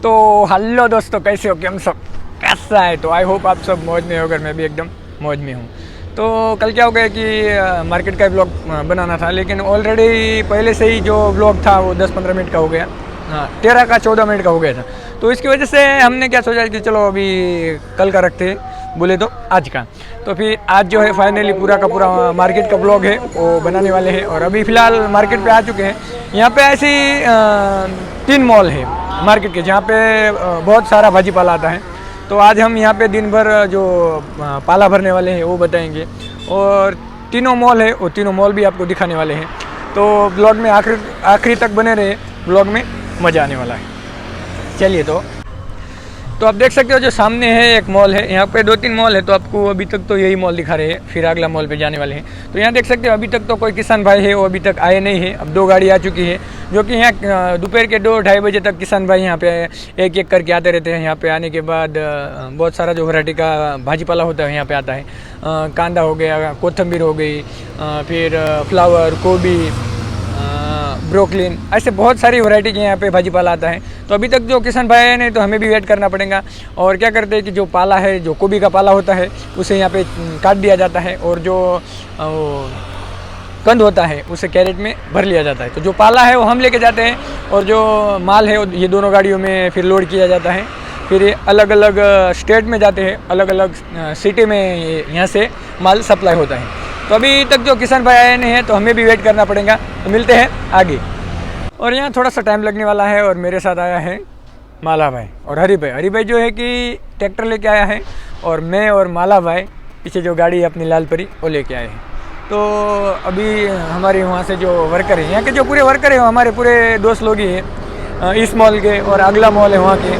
तो हेलो दोस्तों, कैसे हो? हम सब कैसा है? तो आई होप आप सब मौज में हो, अगर मैं भी एकदम मौज में हूँ। तो कल क्या हो गया कि मार्केट का ब्लॉग बनाना था, लेकिन ऑलरेडी पहले से ही जो ब्लॉग था वो 10-15 मिनट का हो गया। हाँ, 13 का 14 मिनट का हो गया था। तो इसकी वजह से हमने क्या सोचा कि चलो अभी कल का रखते हैं, बोले तो आज का। तो फिर आज जो है फाइनली पूरा का पूरा मार्केट का ब्लॉग है वो बनाने वाले हैं। और अभी फ़िलहाल मार्केट पे आ चुके हैं। यहाँ पे ऐसी 3 मॉल है मार्केट के, जहाँ पे बहुत सारा भाजी पाला आता है। तो आज हम यहाँ पे दिन भर जो पाला भरने वाले हैं वो बताएंगे, और तीनों मॉल है वो तीनों मॉल भी आपको दिखाने वाले हैं। तो ब्लॉग में आखिरी तक बने रहे, ब्लॉग में मज़ा आने वाला है। चलिए, तो आप देख सकते हो जो सामने है एक मॉल है। यहाँ पे 2-3 मॉल है, तो आपको अभी तक तो यही मॉल दिखा रहे हैं, फिर अगला मॉल पे जाने वाले हैं। तो यहाँ देख सकते हो अभी तक तो कोई किसान भाई है वो अभी तक आए नहीं है। अब 2 गाड़ी आ चुकी है, जो कि यहाँ दोपहर के 2-2:30 बजे तक किसान भाई यहाँ पे एक एक करके आते रहते हैं। यहाँ पे आने के बाद बहुत सारा जो वैरायटी का भाजीपाला होता है यहाँ पे आता है। कांदा हो गया, कोथम्बीर हो गई, फिर फ्लावर, गोभी, ब्रोकलिन, ऐसे बहुत सारी वैरायटी के यहाँ पे भाजीपाला आता है। तो अभी तक जो किसान भाई है नहीं, तो हमें भी वेट करना पड़ेगा। और क्या करते हैं कि जो पाला है, जो गोभी का पाला होता है, उसे यहाँ पे काट दिया जाता है, और जो कंद होता है उसे कैरेट में भर लिया जाता है। तो जो पाला है वो हम लेके जाते हैं, और जो माल है ये दोनों गाड़ियों में फिर लोड किया जाता है। फिर ये अलग अलग स्टेट में जाते हैं, अलग अलग सिटी में यहाँ से माल सप्लाई होता है। तो अभी तक जो किसान भाई आए नहीं हैं, तो हमें भी वेट करना पड़ेगा। तो मिलते हैं आगे। और यहाँ थोड़ा सा टाइम लगने वाला है, और मेरे साथ आया है माला भाई और हरी भाई जो है कि ट्रैक्टर लेके आया है, और मैं और माला भाई पीछे जो गाड़ी है अपनी लाल परी वो लेके आए हैं। तो अभी हमारे वहाँ से जो वर्कर हैं, यहाँ के जो पूरे वर्कर हैं, हमारे पूरे दोस्त लोग ही हैं इस मॉल के, और अगला मॉल है वहाँ के।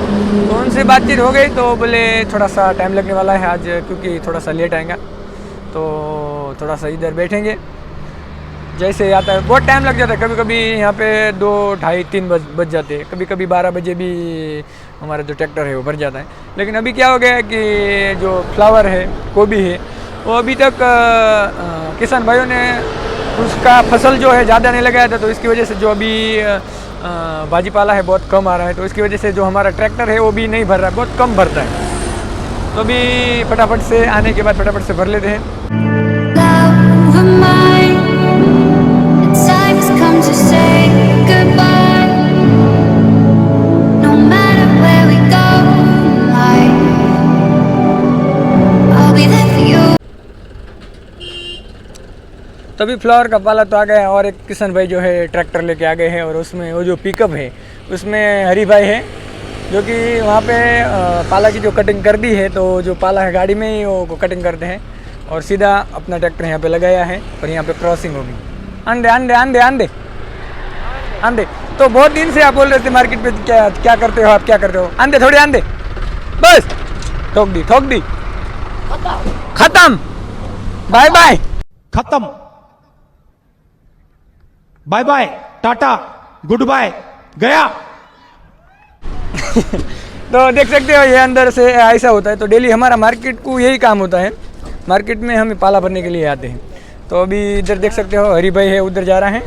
तो उनसे बातचीत हो गई, तो बोले थोड़ा सा टाइम लगने वाला है आज, क्योंकि थोड़ा सा लेट आएगा। तो थोड़ा सा इधर बैठेंगे, जैसे आता है बहुत टाइम लग जाता है। कभी कभी यहाँ पे 2, 2:30, 3 बज जाते हैं। कभी कभी 12 बजे भी हमारा जो ट्रैक्टर है वो भर जाता है। लेकिन अभी क्या हो गया है कि जो फ्लावर है, गोभी है, वो अभी तक किसान भाइयों ने उसका फसल जो है ज़्यादा नहीं लगाया था। तो इसकी वजह से जो अभी भाजीपाला है बहुत कम आ रहा है। तो इसकी वजह से जो हमारा ट्रैक्टर है वो भी नहीं भर रहा है, बहुत कम भरता है। तो अभी फटाफट से आने के बाद फटाफट से भर लेते हैं। तभी फ्लावर का पाला तो आ गया, और एक किसान भाई जो है ट्रैक्टर लेके आ गए हैं, और उसमें वो जो पिकअप है उसमें हरी भाई है, जो कि वहाँ पे पाला की जो कटिंग कर दी है। तो जो पाला है गाड़ी में ही वो कटिंग करते हैं, और सीधा अपना ट्रैक्टर यहाँ पे लगाया है, और यहाँ पे क्रॉसिंग होगी। आंधे आंधे आंधे आंधे आंधे। तो बहुत दिन से आप बोल रहे थे मार्केट पे क्या करते हो आप, क्या करते हो? आंधे थोड़े आंधे, बस ठोक दी खत्म, बाय बाय खत्म, bye bye, ta-ta, goodbye, गया। तो देख सकते हो ये अंदर से ऐसा होता है। तो डेली हमारा मार्केट को यही काम होता है, मार्केट में हम पाला भरने के लिए आते हैं। तो अभी इधर देख सकते हो हरी भाई है, उधर जा रहा है,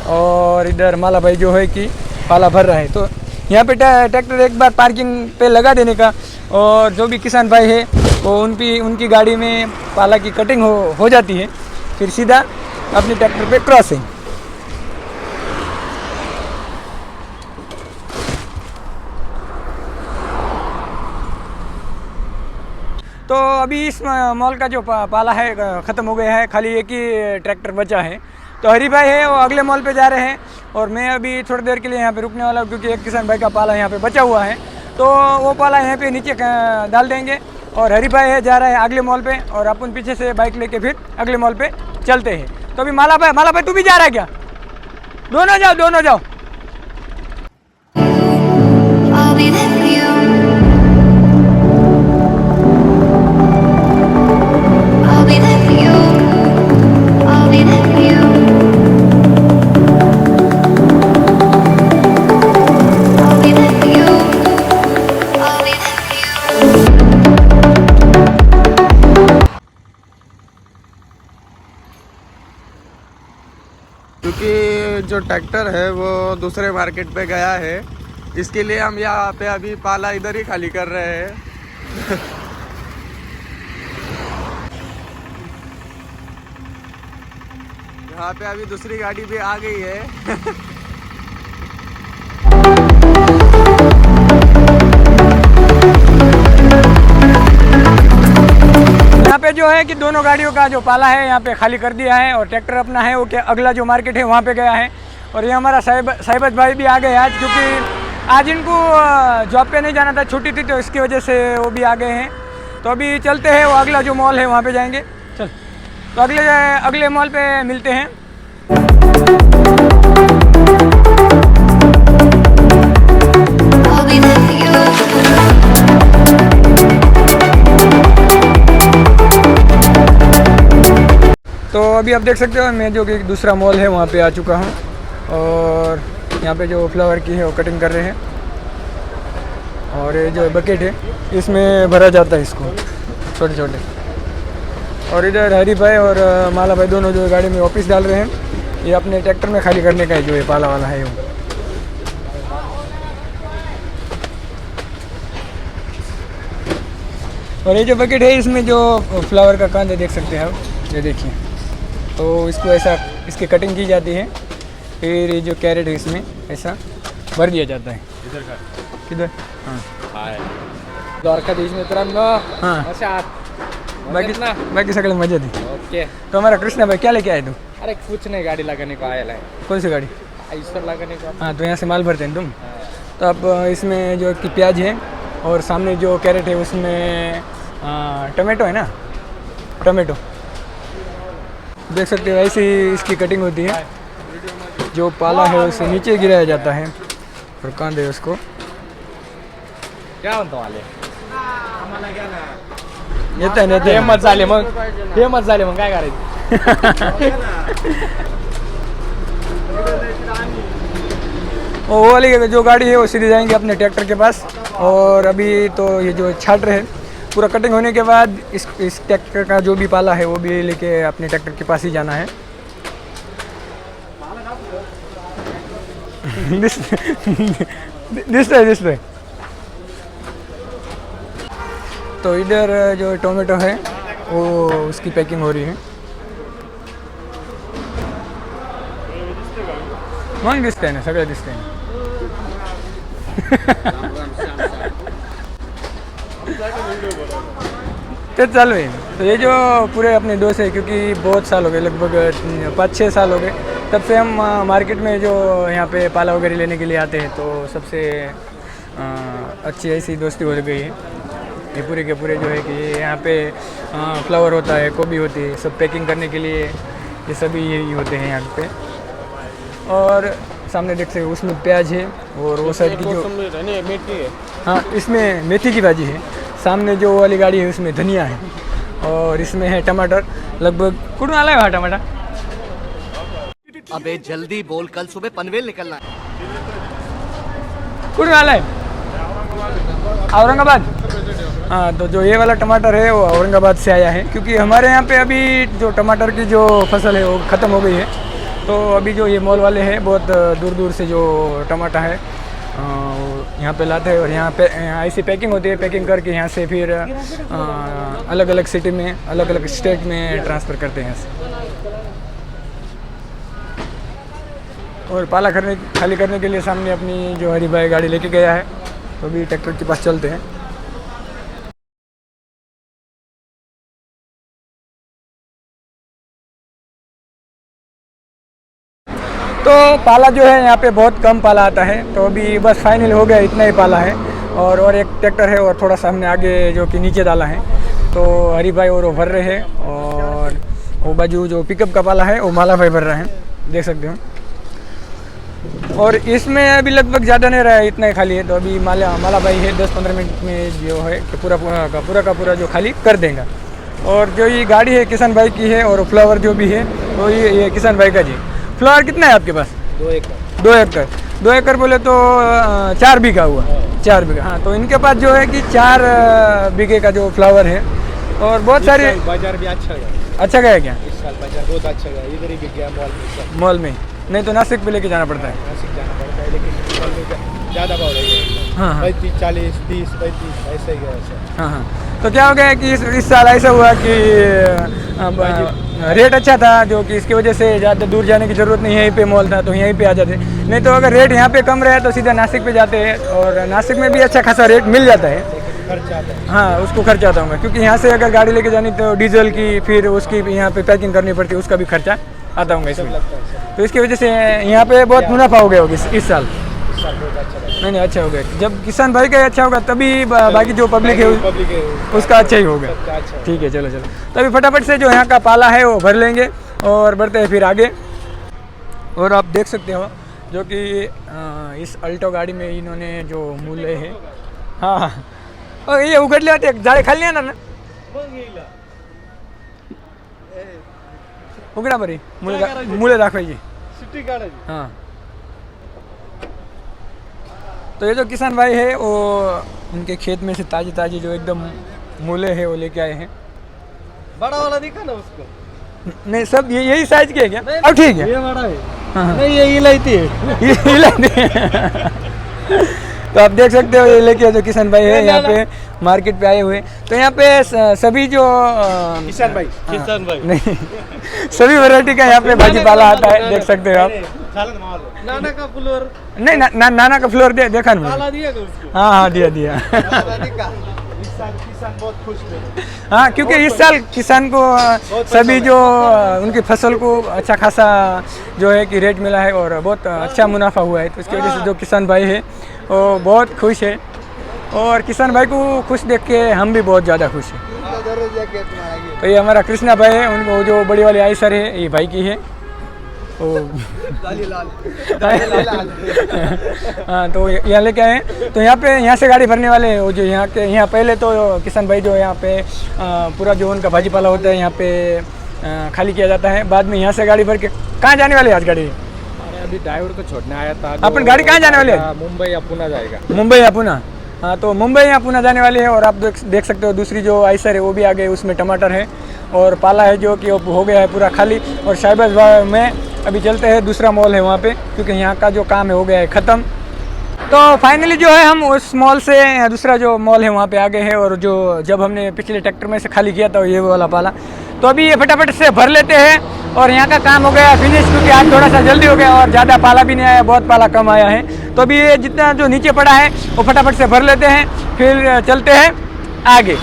और इधर माला भाई जो है कि पाला भर रहा है। तो यहाँ पे ट्रैक्टर एक बार पार्किंग पे लगा देने का, और जो भी किसान भाई है वो उनकी गाड़ी में पाला की कटिंग हो जाती है, फिर सीधा अपने ट्रैक्टर पे क्रॉसिंग। तो अभी इस मॉल का जो पाला है ख़त्म हो गया है, खाली एक ही ट्रैक्टर बचा है। तो हरी भाई है वो अगले मॉल पे जा रहे हैं, और मैं अभी थोड़ी देर के लिए यहाँ पे रुकने वाला हूँ, क्योंकि एक किसान भाई का पाला यहाँ पे बचा हुआ है। तो वो पाला यहाँ पे नीचे डाल देंगे, और हरी भाई है जा रहा है अगले मॉल पे, और अपन पीछे से बाइक लेके फिर अगले मॉल पे चलते हैं। तो अभी माला भाई तू भी जा रहा है क्या? दोनों जाओ। क्योंकि जो ट्रैक्टर है वो दूसरे मार्केट पे गया है, इसके लिए हम यहाँ पे अभी पाला इधर ही खाली कर रहे हैं। यहाँ पे अभी दूसरी गाड़ी भी आ गई है। यहाँ पे जो है कि दोनों गाड़ियों का जो पाला है यहाँ पे खाली कर दिया है और ट्रैक्टर अपना है वो क्या अगला जो मार्केट है वहाँ पे गया है। और ये हमारा साहिबत भाई भी आ गए आज, क्योंकि आज इनको जॉब पे नहीं जाना था, छुट्टी थी, तो इसकी वजह से वो भी आ गए हैं। तो अभी चलते हैं, वो अगला जो मॉल है वहाँ पे जाएंगे। चल, तो अगले मॉल पे मिलते हैं। तो अभी आप देख सकते हो मैं जो कि दूसरा मॉल है वहाँ पे आ चुका हूँ और यहाँ पे जो फ्लावर की है वो कटिंग कर रहे हैं। और ये जो बकेट है इसमें भरा जाता है इसको, छोटे छोटे। और इधर हरी भाई और माला भाई दोनों जो गाड़ी में वापस डाल रहे हैं, ये अपने ट्रैक्टर में खाली करने का है जो ये पाला वाला है वो। और ये जो बकेट है इसमें जो फ्लावर का कांद देख सकते हैं आप, ये देखिए। तो इसको ऐसा इसकी कटिंग की जाती है, फिर ये जो कैरेट है इसमें ऐसा भर दिया जाता है। इधर का किधर? हाँ द्वारकाधीश मित्रांनो, हाँ बाकी सगळे मजे थे। ओके। तो हमारा कृष्णा भाई क्या लेके आए तुम? अरे कुछ नहीं, गाड़ी लगाने को आया है। कौन सी गाड़ी? आइसर लगाने को। हाँ, तो यहाँ से माल भरते हैं तुम। तो अब इसमें जो कि प्याज है और सामने जो कैरेट है उसमें टमाटो है ना, टमाटो देख सकते हो। ऐसी इसकी कटिंग होती है, जो पाला है उसे नीचे गिराया जाता है और कांदे उसको क्या म्हणतो वाले येते ना हे मत झाले मग काय करायचं? वो वाली जो गाड़ी है वो सीधे जाएंगे अपने ट्रैक्टर के पास। और अभी तो ये जो छाट रहे हैं पूरा कटिंग होने के बाद इस ट्रैक्टर का जो भी पाला है वो भी लेके अपने ट्रैक्टर के पास ही जाना है। This way. तो इधर जो टोमेटो है वो उसकी पैकिंग हो रही है। मग दिसतंय ना, सगळं दिसतंय ना। तो चालू है। तो ये जो पूरे अपने दोस्त है, क्योंकि बहुत साल हो गए, लगभग 5-6 साल हो गए तब से हम मार्केट में जो यहाँ पे पाला वगैरह लेने के लिए आते हैं। तो सबसे अच्छी ऐसी दोस्ती हो गई है। ये पूरे के पूरे जो है कि यहाँ पे फ्लावर होता है, गोभी होती है, सब पैकिंग करने के लिए ये सभी यही होते हैं यहाँ पे। और सामने देख सकते हो उसमें प्याज है और वो साइड की जो मेथी है। हाँ, इसमें मेथी की भाजी है। सामने जो वाली गाड़ी है उसमें धनिया है और इसमें है टमाटर। लगभग कुठून आला है वहाँ टमाटर? अबे जल्दी बोल, कल सुबह पनवेल निकलना है। कुठून आला है? औरंगाबाद। हाँ, तो जो ये वाला टमाटर है वो औरंगाबाद से आया है, क्योंकि हमारे यहाँ पे अभी जो टमाटर की जो फसल है वो ख़त्म हो गई है। तो अभी जो ये मॉल वाले हैं बहुत दूर दूर से जो टमाटर है यहाँ पे लाते हैं और यहाँ पे ऐसी पैकिंग होती है। पैकिंग करके यहाँ से फिर अलग अलग सिटी में, अलग अलग स्टेट में ट्रांसफ़र करते हैं यहाँ से। और पाला खाली करने के लिए सामने अपनी जो हरी भाई गाड़ी लेके गया है, तो अभी ट्रैक्टर के पास चलते हैं। तो पाला जो है यहाँ पे बहुत कम पाला आता है, तो अभी बस फाइनल हो गया, इतना ही पाला है। और एक ट्रैक्टर है और थोड़ा सा हमने आगे जो कि नीचे डाला है। तो हरी भाई और वो भर रहे हैं और वो बाजू जो पिकअप का पाला है वो माला भाई भर रहे हैं, देख सकते हो। और इसमें अभी लगभग ज़्यादा नहीं रहा है, इतना ही खाली है। तो अभी माला भाई है 10-15 मिनट में जो है कि पूरा जो खाली कर देगा। और जो ये गाड़ी है किसान भाई की है और फ्लावर जो भी है तो ये किसान भाई का जी। फ्लावर कितना है आपके पास? 2 एकड़। 2 एकड़। 2 एकड़ बोले तो 4 बीघा हुआ। 4 बीघा। हाँ, तो इनके पास जो है कि 4 बीघे का जो फ्लावर है और बहुत सारे। बाजार भी अच्छा गया। अच्छा गया क्या? इस साल बाजार बहुत अच्छा गया, इधर ही बिक गया मॉल में। मॉल में नहीं तो नासिक पे लेके जाना पड़ता है। नासिक जाना पड़ता है, लेकिन ज़्यादा भाव रह गया। हाँ हाँ 35, 40, 30, 35 ऐसे ही गया सर। हाँ हाँ। तो क्या हो गया कि इस साल ऐसा हुआ कि रेट अच्छा था, जो कि इसकी वजह से ज़्यादा दूर जाने की ज़रूरत नहीं है, यहीं पे मॉल था तो यहीं पे आ जाते। नहीं तो अगर रेट यहाँ पे कम रहे तो सीधा नासिक पे जाते हैं, और नासिक में भी अच्छा खासा रेट मिल जाता है। खर्चा आता है। हाँ उसको खर्चा आता होगा, क्योंकि यहाँ से अगर गाड़ी लेके जानी तो डीजल की, फिर उसकी भी यहाँ पे पैकिंग करनी पड़ती है, उसका भी खर्चा आता होगा इसमें। लगता है सर। तो इसकी वजह से यहाँ पे बहुत मुनाफा हो गया होगा इस साल। इस साल बहुत अच्छा लगा। नहीं अच्छा हो गया, जब किसान भाई का अच्छा होगा तभी बाकी जो पब्लिक है पब्लिक है उसका अच्छा ही होगा। सबका अच्छा है। ठीक है चलो चलो, तो अभी फटाफट से जो यहाँ का पाला है वो भर लेंगे और बढ़ते हैं फिर आगे। और आप देख सकते हो जो कि इस अल्टो गाड़ी में इन्होंने जो मूल्य है, हाँ और ये उघडले होते झाडे खाली येणार ना, उघडा बरी मुळे दाखवायची। सिटी काढायची। हाँ तो ये जो किसान भाई है वो उनके खेत में से ताजी ताजी जो एकदम मूले है वो लेके आए हैं। बड़ा वाला दिखा ना उसको। नहीं सब यही साइज के है क्या? अब ठीक है। ये बड़ा है। हाँ। नहीं ये इलायती है। ये लेते हैं। तो आप देख सकते हो ये लेके जो किसान भाई है यहाँ पे मार्केट पे आए हुए। तो यहाँ पे सभी जो किसान भाई। किसान भाई। नहीं सभी वैरायटी का यहाँ पे भाजी पाला आता है, देख सकते हो आप। नाना का फ्लोर। नहीं नाना का फ्लोर देखा ना काला मैंने। दिया था उसको। हाँ हाँ दिया इस साल किसान बहुत खुश थे। हाँ क्योंकि इस साल किसान को सभी जो उनकी फसल को अच्छा खासा जो है कि रेट मिला है और बहुत अच्छा मुनाफा हुआ है, तो इसकी वजह से जो किसान भाई है वो बहुत खुश है। और किसान भाई को खुश देख के हम भी बहुत ज़्यादा खुश हैं। तो ये हमारा कृष्णा भाई है, उनको जो बड़ी वाली आइसर है ये भाई की है। तो हाँ तो यहाँ लेके आए हैं। तो यहाँ से गाड़ी भरने वाले हैं वो जो यहाँ पहले तो किसान भाई जो यहाँ पे पूरा जो उनका भाजी पाला होता है यहाँ पे खाली किया जाता है, बाद में यहाँ से गाड़ी भर के कहाँ जाने वाली है आज गाड़ी? अभी ड्राइवर को छोड़ने आया था। अपन गाड़ी कहाँ जाने वाली है? मुंबई या पुणे जाएगा। मुंबई या पुणे। हाँ तो मुंबई या पुणे जाने वाली है। और आप देख सकते हो दूसरी जो आइसर है वो भी आ गई, उसमें टमाटर है और पाला है जो कि हो गया है पूरा खाली। और शाहबाज में अभी चलते हैं, दूसरा मॉल है वहाँ पे, क्योंकि यहाँ का जो काम है हो गया है ख़त्म। तो फाइनली जो है हम उस मॉल से दूसरा जो मॉल है वहाँ पे आ गए हैं। और जो जब हमने पिछले ट्रैक्टर में से खाली किया था ये वाला पाला, तो अभी ये फटाफट से भर लेते हैं और यहाँ का काम हो गया फिनिश, क्योंकि आज थोड़ा सा जल्दी हो गया और ज़्यादा पाला भी नहीं आया, बहुत पाला कम आया है। तो अभी ये जितना जो नीचे पड़ा है वो फटाफट से भर लेते हैं, फिर चलते हैं आगे।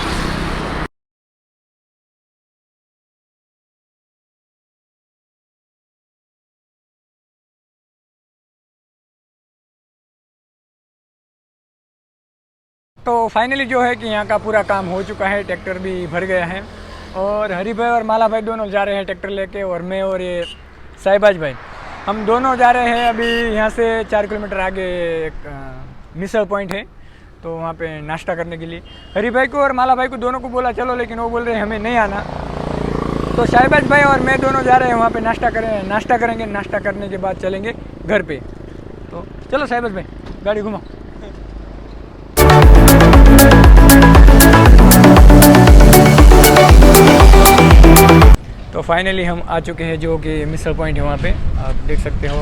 तो फाइनली जो है कि यहाँ का पूरा काम हो चुका है, ट्रैक्टर भी भर गया है और हरी भाई और माला भाई दोनों जा रहे हैं ट्रैक्टर लेके, और मैं और ये साहिबाज भाई हम दोनों जा रहे हैं। अभी यहाँ से 4 किलोमीटर आगे एक मिसल पॉइंट है, तो वहाँ पे नाश्ता करने के लिए हरी भाई को और माला भाई को दोनों को बोला चलो, लेकिन वो बोल रहे हैं हमें नहीं आना। तो साहिबाज भाई और मैं दोनों जा रहे हैं वहाँ पे नाश्ता करेंगे। नाश्ता करने के बाद चलेंगे घर पे। तो चलो साहिबाज भाई गाड़ी घुमाओ। तो फाइनली हम आ चुके हैं जो कि मिसल पॉइंट है, वहाँ पे आप देख सकते हो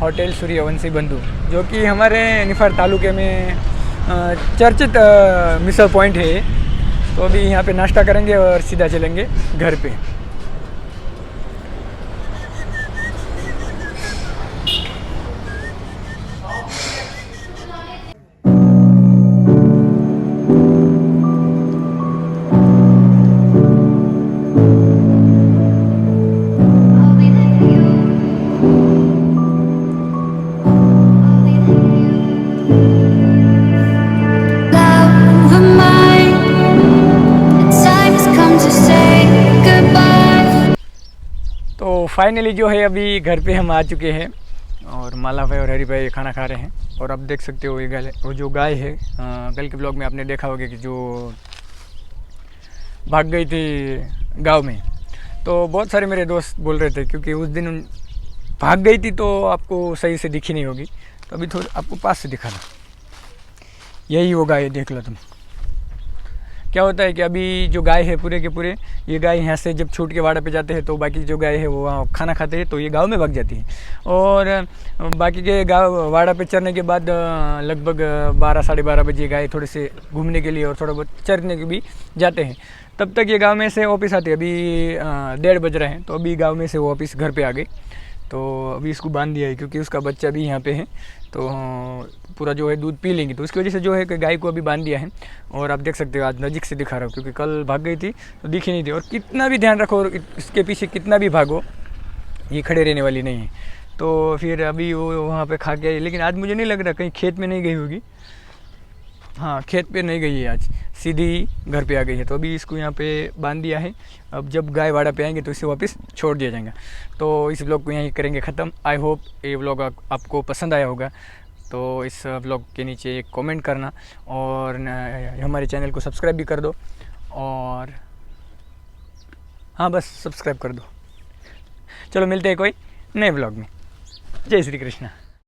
होटल सूर्यवंशी बंधु, जो कि हमारे निफार तालुके में चर्चित मिसल पॉइंट है। तो अभी यहाँ पे नाश्ता करेंगे और सीधा चलेंगे घर पे। फाइनली जो है अभी घर पे हम आ चुके हैं और माला भाई और हरी भाई खाना खा रहे हैं। और अब देख सकते हो ये वो जो गाय है, कल के ब्लॉग में आपने देखा होगा कि जो भाग गई थी गांव में। तो बहुत सारे मेरे दोस्त बोल रहे थे, क्योंकि उस दिन भाग गई थी तो आपको सही से दिखी नहीं होगी, तो अभी थोड़ा आपको पास से दिखा था। यही वो गाय देख लो तुम, क्या होता है कि अभी जो गाय है पूरे के पूरे, ये गाय यहाँ से जब छूट के वाड़ा पे जाते हैं तो बाकी जो गाय है वो वहाँ खाना खाते हैं, तो ये गाँव में भाग जाती है। और बाकी के गाँव वाड़ा पे चरने के बाद लगभग 12 साढ़े 12 बजे गाय थोड़े से घूमने के लिए और थोड़ा बहुत चरने के भी जाते हैं। तब तक ये गांव में से वापस आते हैं। अभी 1:30 बज रहे हैं, तो अभी गांव में से वो वापस घर पे आ गए। तो अभी इसको बांध दिया है क्योंकि उसका बच्चा भी यहाँ पे है, तो पूरा जो है दूध पी लेंगी, तो उसकी वजह से जो है कि गाय को अभी बांध दिया है। और आप देख सकते हो आज नज़दीक से दिखा रहा हूँ, क्योंकि कल भाग गई थी तो दिखी नहीं थी। और कितना भी ध्यान रखो और इसके पीछे कितना भी भागो, ये खड़े रहने वाली नहीं है। तो फिर अभी वो वहाँ पे खा के आई, लेकिन आज मुझे नहीं लग रहा कहीं खेत में नहीं गई होगी। हाँ, खेत पे नहीं गई है, आज सीधी घर पे आ गई है। तो अभी इसको यहाँ पे बांध दिया है। अब जब गाय वाड़ा पे आएंगे तो इसे वापस छोड़ दिया जाएगा। तो इस व्लॉग को यहीं करेंगे ख़त्म। आई होप ये व्लॉग आपको पसंद आया होगा। तो इस व्लॉग के नीचे एक कमेंट करना और हमारे चैनल को सब्सक्राइब भी कर दो। और हाँ, बस सब्सक्राइब कर दो। चलो मिलते हैं कोई नए व्लॉग में। जय श्री कृष्ण।